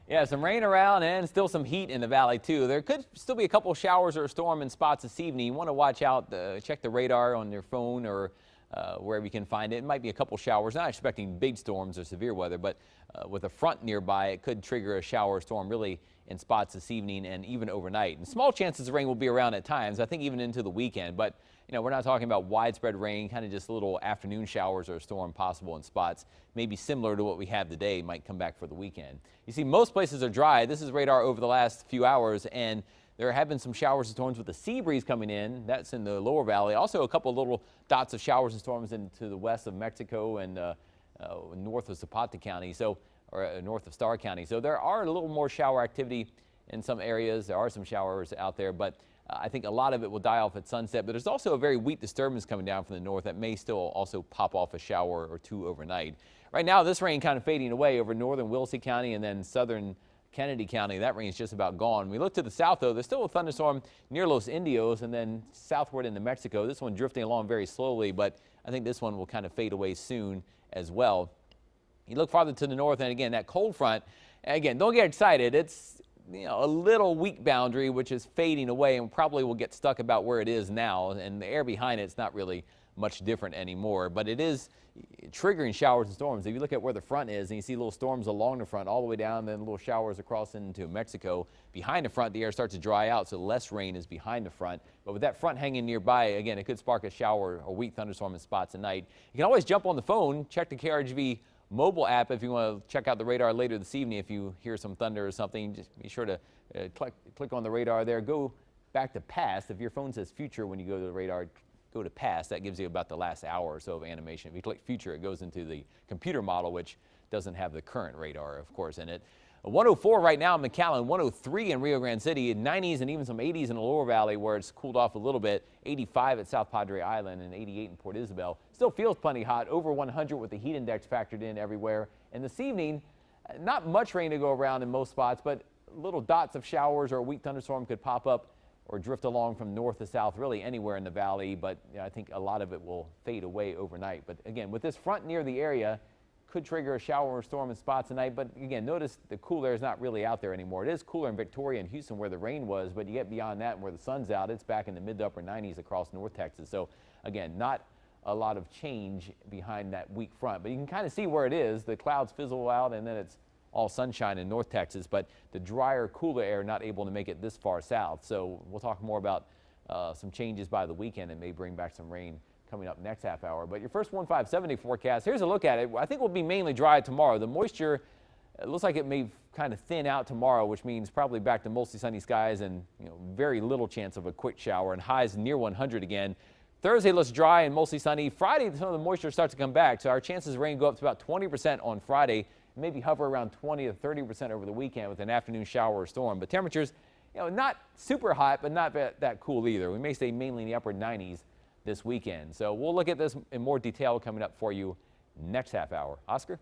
Yeah, some rain around and still some heat in the valley too. There could still be a couple showers or a storm in spots this evening. You want to watch out, check the radar on your phone or wherever you can find it. It might be a couple showers. Not expecting big storms or severe weather, but with a front nearby, it could trigger a shower or storm really in spots this evening and even overnight. And small chances of rain will be around at times, I think even into the weekend. But we're not talking about widespread rain, kind of just little afternoon showers or a storm possible in spots, maybe similar to what we have today, might come back for the weekend. You see, most places are dry. This is radar over the last few hours, and there have been some showers and storms with the sea breeze coming in. That's in the lower valley. Also, a couple of little dots of showers and storms into the west of Mexico and north of Zapata County, or north of Starr County. So there are a little more shower activity in some areas. There are some showers out there, but I think a lot of it will die off at sunset. But there's also a very weak disturbance coming down from the north that may still also pop off a shower or two overnight. Right now, this rain kind of fading away over northern Williston County and then southern Kennedy County. That rain is just about gone. We look to the south, though. There's still a thunderstorm near Los Indios and then southward into Mexico. This one drifting along very slowly, but I think this one will kind of fade away soon as well. You look farther to the north, and again, that cold front, again, don't get excited. It's a little weak boundary, which is fading away and probably will get stuck about where it is now. And the air behind it's not really much different anymore, but it is triggering showers and storms. If you look at where the front is and you see little storms along the front all the way down, then little showers across into Mexico. Behind the front, the air starts to dry out, so less rain is behind the front. But with that front hanging nearby, again, it could spark a shower or weak thunderstorm in spots at night. You can always jump on the phone, check the KRGV mobile app if you want to check out the radar later this evening. If you hear some thunder or something, just be sure to click on the radar there. Go back to past. If your phone says future when you go to the radar, go to past. That gives you about the last hour or so of animation. If you click future, it goes into the computer model, which doesn't have the current radar, of course, in it. 104 right now in McAllen, 103 in Rio Grande City, 90s and even some 80s in the lower valley where it's cooled off a little bit, 85 at South Padre Island and 88 in Port Isabel. Still feels plenty hot, over 100 with the heat index factored in everywhere. And this evening, not much rain to go around in most spots, but little dots of showers or a weak thunderstorm could pop up or drift along from north to south, really anywhere in the valley. But I think a lot of it will fade away overnight. But again, with this front near the area, could trigger a shower or storm in spots tonight. But again, notice the cool air is not really out there anymore. It is cooler in Victoria and Houston where the rain was, but you get beyond that and where the sun's out, it's back in the mid to upper 90s across North Texas. So again, not a lot of change behind that weak front, but you can kind of see where it is. The clouds fizzle out and then it's all sunshine in North Texas, but the drier, cooler air not able to make it this far south. So we'll talk more about some changes by the weekend and may bring back some rain coming up next half hour. But your first 1570 forecast, here's a look at it. I think we'll be mainly dry tomorrow. The moisture, it looks like it may kind of thin out tomorrow, which means probably back to mostly sunny skies and very little chance of a quick shower and highs near 100 again. Thursday looks dry and mostly sunny. Friday, some of the moisture starts to come back, so our chances of rain go up to about 20% on Friday, maybe hover around 20 to 30% over the weekend with an afternoon shower or storm. But temperatures, not super hot, but not that cool either. We may stay mainly in the upper 90s this weekend. So we'll look at this in more detail coming up for you next half hour. Oscar?